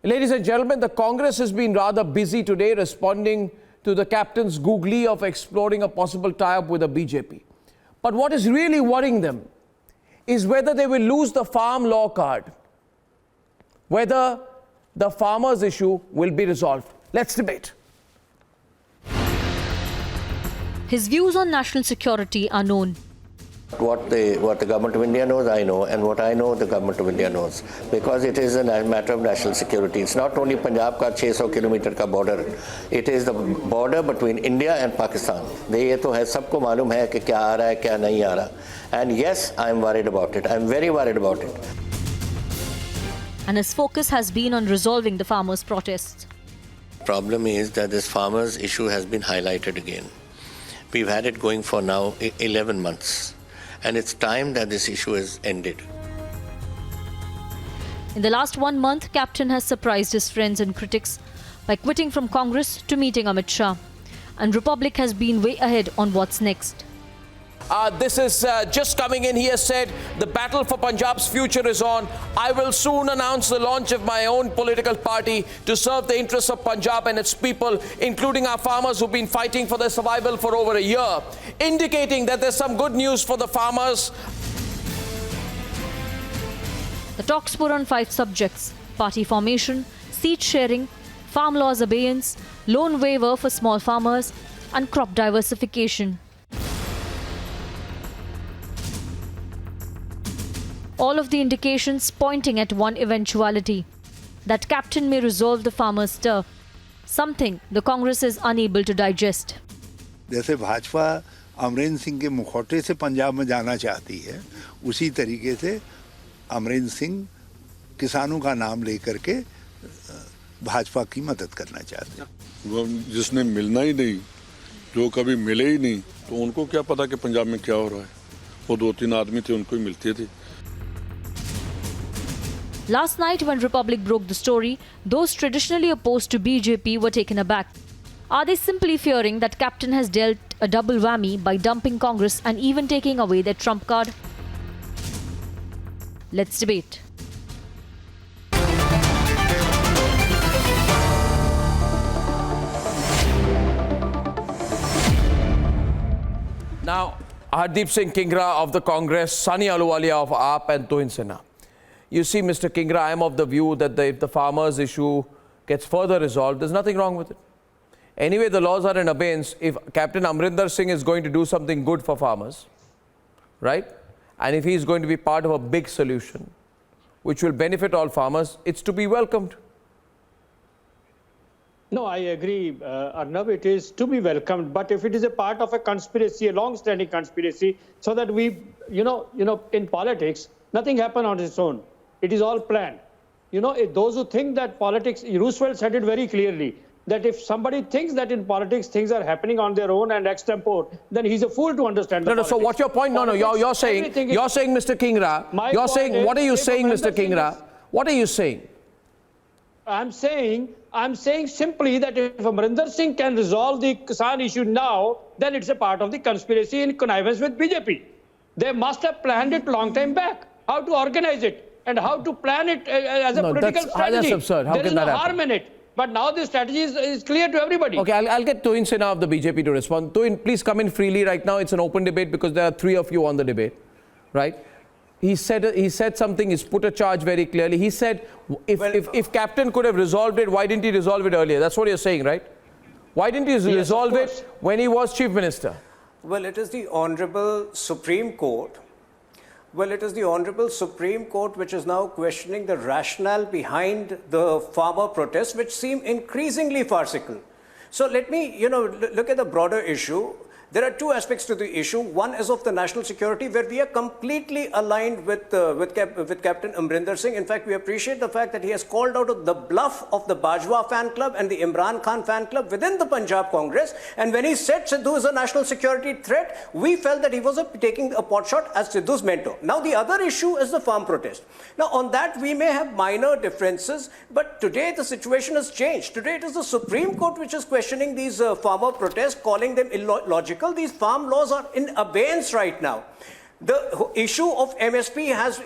Ladies and gentlemen, the Congress has been rather busy today responding to the captain's googly of exploring a possible tie-up with the BJP. But what is really worrying them is whether they will lose the farm law card, whether the farmers' issue will be resolved. Let's debate. His views on national security are known. What the government of India knows, I know, and what I know, the government of India knows, because it is a matter of national security. It's not only Punjab ka 600 kilometer ka border, it is the border between India and Pakistan. ये तो है, सबको मालूम है कि क्या आ रहा है, क्या नहीं आ रहा. And yes, I am worried about it. I am very worried about it. And his focus has been on resolving the farmers' protests. Problem is that this farmers issue has been highlighted again. We've had it going for now 11 months. And it's time that this issue is ended. In the last 1 month, Captain has surprised his friends and critics by quitting from Congress to meeting Amit Shah. And Republic has been way ahead on what's next. This is just coming in. He has said, the battle for Punjab's future is on. I will soon announce the launch of my own political party to serve the interests of Punjab and its people, including our farmers who've been fighting for their survival for over a year, indicating that there's some good news for the farmers. The talks were on 5 subjects: party formation, seat sharing, farm laws abeyance, loan waiver for small farmers, and crop diversification. All of the indications pointing at one eventuality, that Captain may resolve the farmers' stir, something the Congress is unable to digest. जैसे भाजपा अमरिंदर सिंह के मुखौटे से पंजाब में जाना चाहती है, उसी तरीके से अमरिंदर सिंह किसानों का नाम लेकर के भाजपा की मदद करना चाहते हैं। वो जिसने मिलना ही नहीं, जो कभी मिले ही नहीं, तो उनको क्या पता कि पंजाब में क्या हो रहा है? वो 2-3 आदमी थे, उनको ही मिलते थे। Last night, when Republic broke the story, those traditionally opposed to BJP were taken aback. Are they simply fearing that Captain has dealt a double whammy by dumping Congress and even taking away their trump card? Let's debate. Now, Hardeep Singh Kingra of the Congress, Sunny Ahluwalia of AAP and Tuhin Sinha. You see, Mr. Kingra, I am of the view that if the farmers' issue gets further resolved, there's nothing wrong with it. Anyway, the laws are in abeyance. If Captain Amrinder Singh is going to do something good for farmers, right, and if he's going to be part of a big solution, which will benefit all farmers, it's to be welcomed. No, I agree, Arnav, it is to be welcomed. But if it is a part of a conspiracy, a long-standing conspiracy, so that we, in politics, nothing happens on its own. It is all planned. Those who think that politics, Roosevelt said it very clearly, that if somebody thinks that in politics things are happening on their own and extempore, then he's a fool to understand No, so what's your point? You're saying, Mr. Kingra, you're saying, what are you saying, Mr. Kingra? What are you saying? I'm saying simply that if Amrinder Singh can resolve the Kisan issue now, then it's a part of the conspiracy in connivance with BJP. They must have planned it long time back, how to organize it and how to plan it as a political strategy. That's absurd. How there can is that no happen? harm in it. But now the strategy is clear to everybody. Okay, I'll get Tuhin Sinha of the BJP to respond. Tuhin, please come in freely right now. It's an open debate because there are 3 of you on the debate, right? He said something, he's put a charge very clearly. He said, if Captain could have resolved it, why didn't he resolve it earlier? That's what you're saying, right? Why didn't he resolve it when he was Chief Minister? Well, it is the Honorable Supreme Court. Well, it is the Honorable Supreme Court which is now questioning the rationale behind the farmer protests, which seem increasingly farcical. So let me, look at the broader issue. There are 2 aspects to the issue. One is of the national security, where we are completely aligned with Captain Amrinder Singh. In fact, we appreciate the fact that he has called out the bluff of the Bajwa fan club and the Imran Khan fan club within the Punjab Congress. And when he said Sidhu is a national security threat, we felt that he was taking a pot shot as Sidhu's mentor. Now, the other issue is the farm protest. Now, on that, we may have minor differences, but today the situation has changed. Today, it is the Supreme Court which is questioning these farmer protests, calling them illogical. These farm laws are in abeyance right now. The issue of MSP has,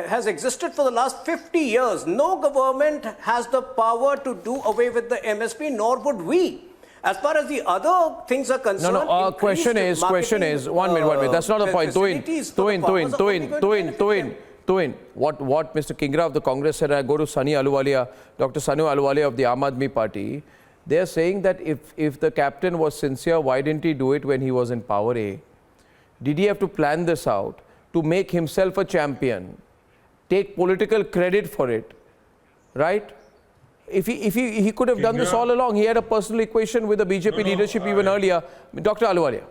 has existed for the last 50 years. No government has the power to do away with the MSP, nor would we. As far as the other things are concerned, Question is, one minute. That's not the point. Tuin, what Mr. Kingra of the Congress said, I go to Sunny Ahluwalia, Dr. Sunny Ahluwalia of the Aam Aadmi Party. They are saying that if the captain was sincere, why didn't he do it when he was in power A? Did he have to plan this out to make himself a champion, take political credit for it, right? If he could have done this all along, he had a personal equation with the BJP leadership even earlier. Dr. Ahluwalia.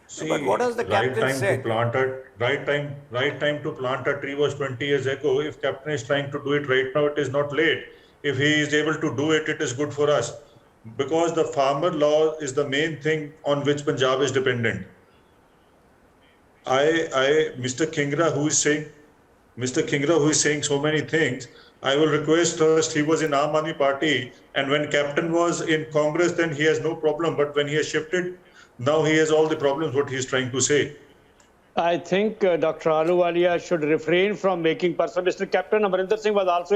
See, but what has the captain said? Right time to plant a tree was 20 years ago. If captain is trying to do it right now, it is not late. If he is able to do it, it is good for us. Because the farmer law is the main thing on which Punjab is dependent. Mr. Kingra, who is saying so many things, I will request first, he was in Aam Aadmi Party, and when captain was in Congress, then he has no problem. But when he has shifted, now he has all the problems, what he is trying to say. I think Dr. Ahluwalia should refrain from making personal. Mr. Captain Amarinder Singh was also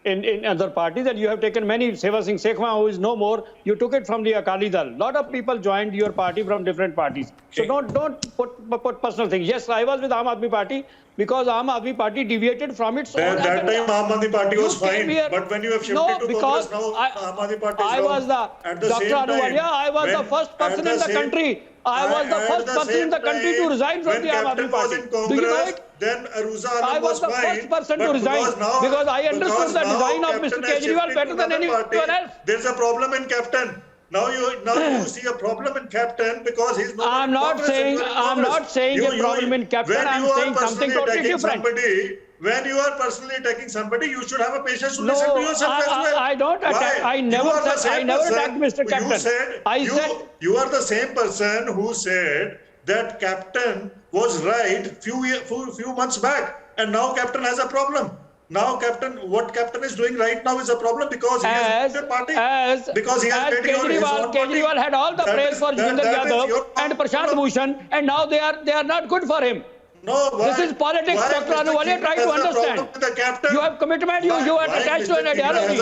in other parties, and you have taken many. Seva Singh Sekhwa, who is no more, you took it from the Akali Dal. Lot of people joined your party from different parties. So don't put personal things. Yes, I was with Aam Aadmi Party because Aam Aadmi Party deviated from its own. That time agenda. Aam Aadmi Party was fine, but when you have shifted to Congress now, Aam Aadmi Party is wrong. At the Dr. same time, Ahluwalia, I was the first person in the country. I was the first person in the country to resign from the Aam Aadmi Party. Do you know it? Then Aruza Alam I was the first person to resign because I understood the design of Mr. Kejriwal better than anyone else. There's a problem in captain. Now you see a problem in captain because he's not. I'm not saying a problem in captain. I'm saying something totally different. When you are personally attacking somebody, you should have a patience to listen to yourself as well. I don't attack. I never attacked Mr. Captain. You are the same person who said that captain was right few months back, and now captain has a problem. Now what captain is doing right now is a problem because he has a party. Because he has Kejriwal had all the praise for Joginder Yadav and Prashant Bhushan, and now they are not good for him. No, this is politics, Dr. Ahluwalia. Try to understand. You have commitment. You are attached to an ideology.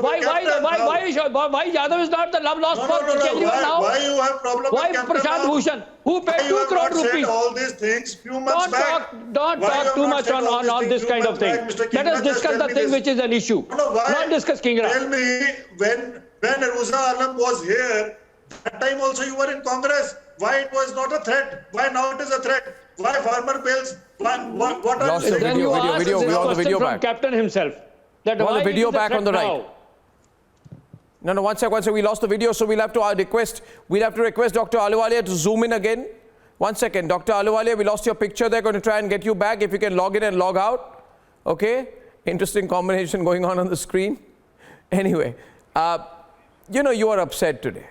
Why Yadav is not the love lost for Kejriwal now? Why you have problem Why with captain Prashant now? Bhushan, who paid 2 crore rupees? All these things few months back. Don't talk too much on this kind of thing. Let us discuss the thing which is an issue. Not discuss Kingra. Tell me, when Aruza Alam was here, that time also you were in Congress. Why it was not a threat? Why now it is a threat? Why farmer bills? What are Lost you the saying? video. We want the video from back. Captain himself. That We want the why video it is a back on the threat right. now. No, one sec. We lost the video, so we'll have to request Dr. Ahluwalia to zoom in again. 1 second. Dr. Ahluwalia, we lost your picture. They're going to try and get you back. If you can log in and log out. Okay? Interesting combination going on the screen. Anyway, you are upset today.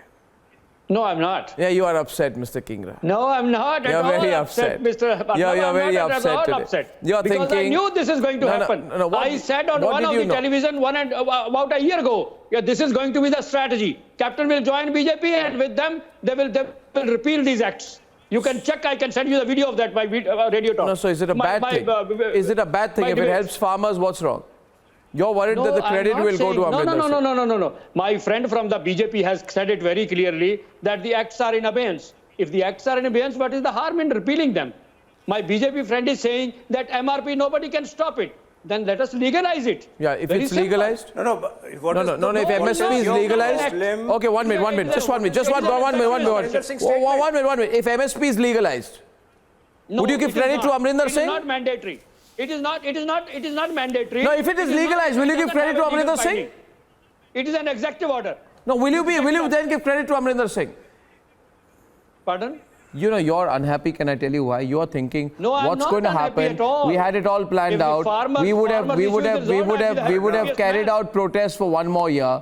No, I'm not. Yeah, you are upset, Mr. Kingra. No, I'm not. You're very upset. Mr. You're very upset today. Upset. You're because thinking, I knew this is going to happen. I said on one of the television about a year ago, this is going to be the strategy. Captain will join BJP, and with them, they will repeal these acts. You can check. I can send you the video of that by Radio Talk. No, so is it a bad thing? Is it a bad thing? If it helps farmers, what's wrong? You're worried that the credit will go to Amrinder Singh. No. My friend from the BJP has said it very clearly that the acts are in abeyance. If the acts are in abeyance, what is the harm in repealing them? My BJP friend is saying that MRP, nobody can stop it. Then let us legalize it. Yeah, if it's legalized. No. If MSP is legalized. Okay, 1 minute. Just one minute. If MSP is legalized, would you give credit to Amrinder Singh? It is not mandatory. It is not mandatory. No, if it is legalized, will you give credit to Amrinder Singh? It is an executive order. No, will you then give credit to Amrinder Singh? Pardon? You're unhappy. Can I tell you why? You're thinking, what's going to happen? We had it all planned out. We would have carried out protests for 1 more year.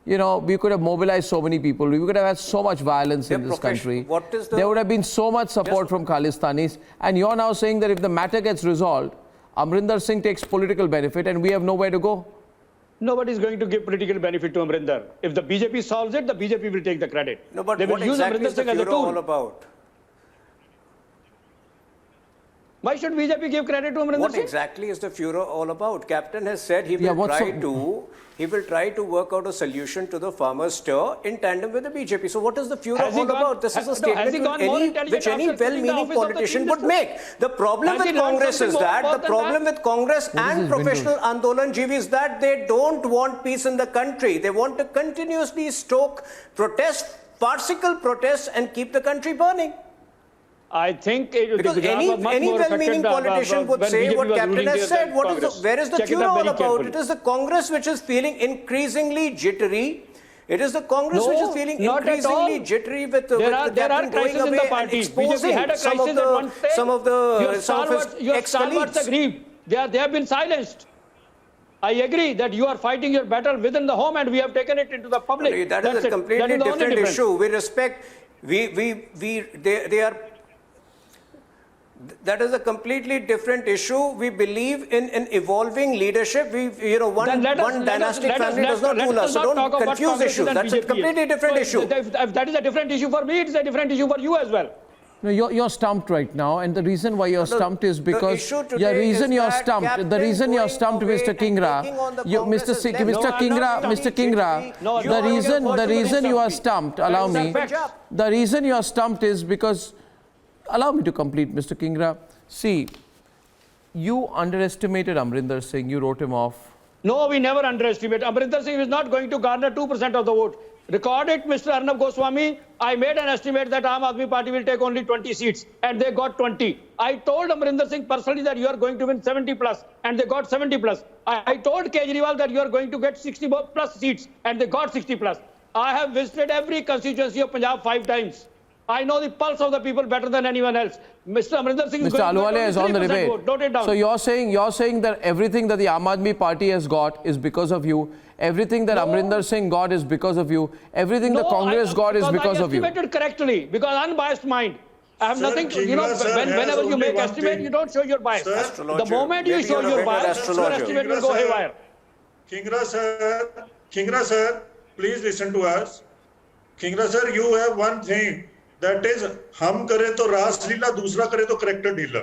We could have mobilized so many people. We could have had so much violence in this country. There would have been so much support from Khalistanis. And you're now saying that if the matter gets resolved, Amrinder Singh takes political benefit and we have nowhere to go. Nobody is going to give political benefit to Amrinder. If the BJP solves it, the BJP will take the credit. No, but they will what use exactly Amrinder is the Singh as a Bureau tool. all about? Why should BJP give credit to Amrinder What Singh? exactly is the furor all about? Captain has said he Yeah, will what's try to work out a solution to the farmers' stir in tandem with the BJP. So what is the furor Has he all gone- about? This is a has he statement gone more intelligent which any after quitting the well-meaning office of the politician Chief would Minister? make. The problem Has he with learned Congress something is more that, about the problem with Congress and professional Andolan Jeevi is that they don't want peace in the country. They want to continuously stoke protests, farcical protests, and keep the country burning. I think Because Gujarat any was much more well-meaning affected, politician would when say BJP what was Captain ruling has there said. than What is Congress. where is the Check it furor out all very about? carefully. It is the Congress which is feeling increasingly jittery. It is the Congress which is No, feeling not at increasingly all. jittery with There are Captain going crises in away the and party. BJP exposing had a some crisis of at one stage. some of his Your ex-colleagues. stalwarts agreed. They have been silenced. I agree that you are fighting your battle within the home, and we have taken it into the public. That That's is a it. completely That is the only different difference. issue. We respect. They are. That is a completely different issue. We believe in an evolving leadership. One Then dynastic family does not rule us. So talk don't about confuse Congress issues. and That's a BJP. completely different So issue. If that is a different issue for me, it is a different issue for you as well. No, you're stumped right now, and the reason why you're stumped is because issue today the reason is you're that stumped. The Captain reason you're going stumped, away Mr. and Kingra, taking on the you, Congress's level. Mr. No, I'm Kingra, not Mr. stumping. Kingra. No, the you are reason going the to reason you are stumped. stumped. Allow That is me. a fact. The reason you are stumped is because. Allow me to complete, Mr. Kingra. See, you underestimated Amrinder Singh. You wrote him off. No, we never underestimate. Amrinder Singh is not going to garner 2% of the vote. Record it, Mr. Arnab Goswami. I made an estimate that Aam Aadmi Party will take only 20 seats, and they got 20. I told Amrinder Singh personally that you are going to win 70 plus, and they got 70 plus. I told Kejriwal that you are going to get 60 plus seats, and they got 60 plus. I have visited every constituency of Punjab 5 times. I know the pulse of the people better than anyone else. Mr. Amrinder Singh is Mr. going to Ahluwalia get is on the 3% debate. vote. Note it down. So you're saying that everything that the Aam Aadmi Party has got is because of you. Everything that Amrinder Singh got is because of you. Everything the Congress got is because of you. I estimated correctly, because unbiased mind. I have Sir, nothing to, Kingra sir has whenever you only make one estimate, thing. you don't show your bias. Sir, The Astrologer. moment you Maybe show you're a your better bias, your astrologer. estimate will go haywire. Kingra sir, please listen to us. Kingra sir, you have one thing, that is, हम करें तो रास लीला, दूसरा करें तो character ढीला.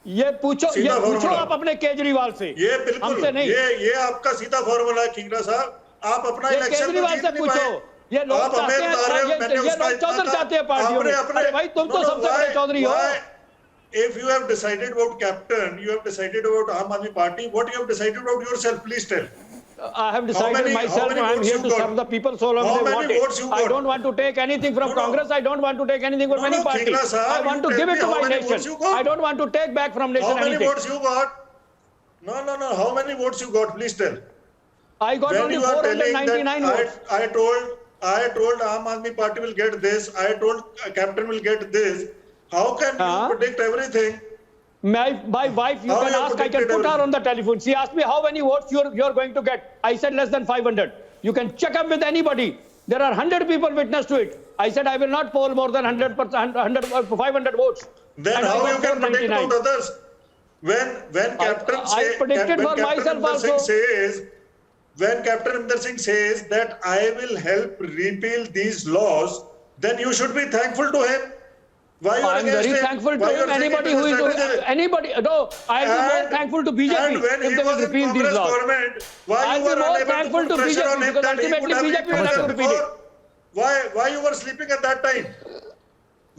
ये पूछो सीधा formula. आप अपने केजरीवाल से। ये बिल्कुल, हमसे नहीं। ये आपका सीधा फॉर्मूला है किंगरा साहब. आप अपना ये इलेक्शन तो केजरीवाल जीत से नहीं पूछो। पाए. ये लोग आप हमें चाहते हैं, बता रहे हो, मैंने ये उसका लोग चौधर चाहते हैं पार्टियों में। अरे भाई, तुम तो सबसे बड़े चौधरी हो। If you have decided about captain, you have decided about Aam Aadmi Party, what you have decided about yourself, please tell. I have decided myself, I am here to serve the people so long How they many want it. votes you I got? don't want to take anything from No, no. Congress. I don't want to take anything from No, any no, party. Kingra sir, I want you to tell give it me to how my many votes nation. you got? I don't want to take back from nation How many anything. votes you got? No. How many votes you got? Please tell. I got When only you are telling 499 votes. that I told Aam Aadmi Party will get this, I told Captain will get this. How can you predict everything? My wife, you How can you ask, I can predicted put her everything? on the telephone. She asked me how many votes you're going to get. I said less than 500. You can check up with anybody. There are 100 people witness to it. I said I will not poll more than 500 votes. Then And I how got you can predict 499. about others? When Captain I predicted for myself also. When Captain Amrinder Singh says that I will help repeal these laws, then you should be thankful to him. Why you are I am against very him? thankful Why to you are him. saying Anybody it who is is a strategy? anybody. No, I am more And- thankful to BJP And when if he they will was in repeal these Congress laws. government, why I'll you be were more unable to thankful put to pressure BJP on him because that he ultimately would have BJP will have to repeal it. Why you were sleeping at that time?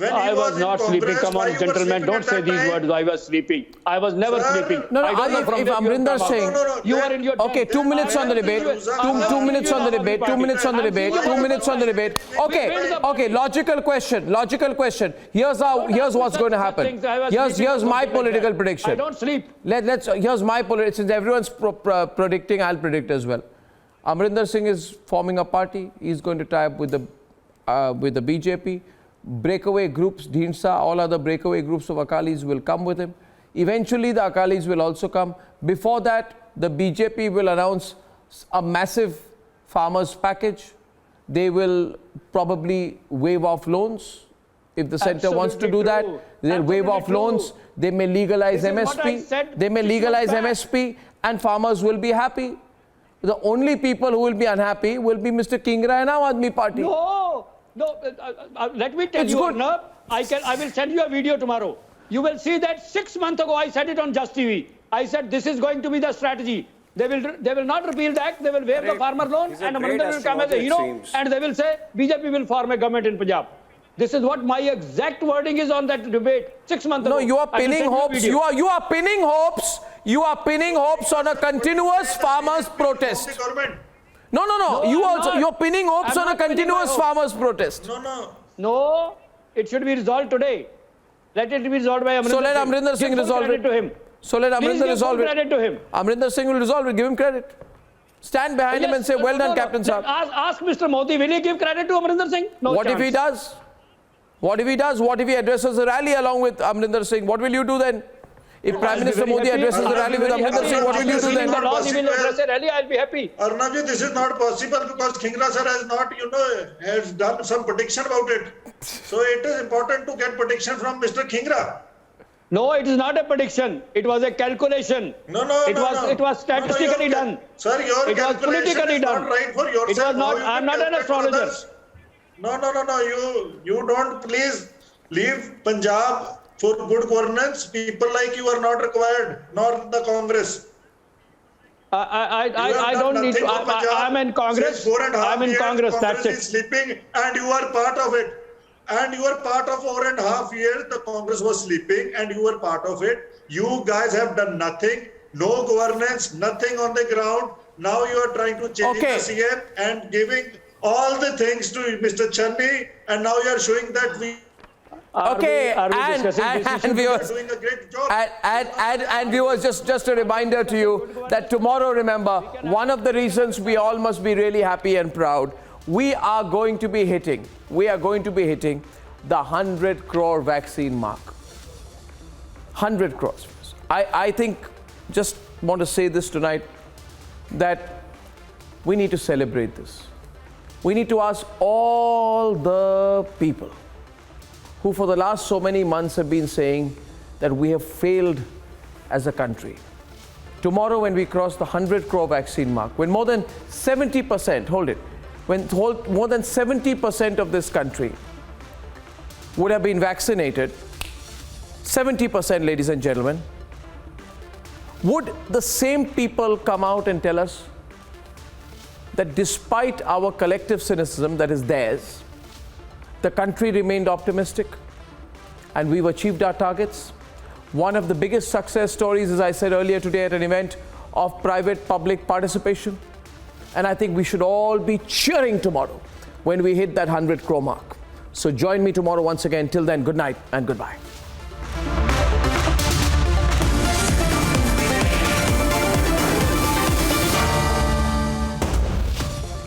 When he I was in not sleeping. Congress, Come why on, you were gentlemen, sleeping don't at say that these time? words. I was sleeping. I was never Sir, sleeping. No, I don't know from if where you have Amrinder come out. Singh, You are in your Okay, 2 minutes on the debate. Two minutes on the debate. 2 minutes on the debate. 2 minutes on the debate. Okay. Logical question. Here's what's going to happen. Here's my political prediction. I don't sleep. Here's my political. Since everyone's predicting, I'll predict as well. Amrinder Singh is forming a party. He's going to tie up with the BJP. Breakaway groups, Dhinsa, all other breakaway groups of Akalis will come with him. Eventually, the Akalis will also come. Before that, the BJP will announce a massive farmers package. They will probably waive off loans. If the centre wants to do that, they'll waive off loans. They may legalize This is what I MSP. said They may 6 months legalize back. MSP and farmers will be happy. The only people who will be unhappy will be Mr. Kingra and Aam Aadmi Party. No. Let me tell It's you, good. Arnab, I will send you a video tomorrow. You will see that 6 months ago I said it on Just TV. I said this is going to be the strategy. They will not repeal the act. They will waive the farmer loan, He's a and great Amarinder will come as a astrologer, it hero, seems. and they will say BJP will form a government in Punjab. This is what my exact wording is on that debate 6 months ago. No, you are I will pinning send you a hopes. video. You are pinning hopes. You are pinning hopes on a continuous farmers' protest. The government. No. No, You I'm also not. you're pinning hopes I'm on a not pinning my continuous hopes. farmers' protest. No. No, it should be resolved today. Let it be resolved by Amarinder So let Singh. Amarinder Singh Give some resolve credit it. to him. So let Please Amarinder give resolve some it. credit to him. Amarinder Singh will resolve it. Give him credit. Stand behind him and say, "Well done, Captain Saab." Ask Mr. Modi, will he give credit to Amarinder Singh? No What if chance. he does? What if he does? What if he addresses a rally along with Amarinder Singh? What will you do then? If Prime I'll be Minister very Modi happy. addresses a I'll be rally with very Amarinder happy. Singh, what will you do If then? the laws he will address a rally, I'll be happy. Arnab, this is not possible because Kingra sir has not, has done some prediction about it. So it is important to get prediction from Mr. Kingra. No, it is not a prediction. It was a calculation. No. It was statistically done. Sir, your It was calculation politically is done. not right for yourself. It was not. How you I'm can not an calculate for astrologer. others? No. You don't please leave Punjab for good governance. People like you are not required, nor the Congress. I You have don't done need to. nothing for Punjab I'm in Congress. since 4.5 I'm in years. Congress. That's Congress is it. sleeping, and you are part of it. And you are part of 4.5 years. The Congress was sleeping, and you were part of it. You guys have done nothing. No governance, nothing on the ground. Now you are trying to change Okay. the CM and giving all the things to Mr. Channi, and now you are showing that we Okay, Are we discussing this issue? and are viewers, doing a great job. and viewers, just a reminder to you that tomorrow, remember, one of the reasons we all must be really happy and proud, we are going to be hitting the 100 crore vaccine mark. 100 crores. I think, just want to say this tonight, that we need to celebrate this. We need to ask all the people who for the last so many months have been saying that we have failed as a country. Tomorrow when we cross the 100 crore vaccine mark, when more than 70%, more than 70% of this country would have been vaccinated, 70%, ladies and gentlemen, would the same people come out and tell us that despite our collective cynicism that is theirs, the country remained optimistic and we've achieved our targets? One of the biggest success stories, as I said earlier today at an event, of private-public participation. And I think we should all be cheering tomorrow when we hit that 100 crore mark. So join me tomorrow once again. Till then, good night and goodbye.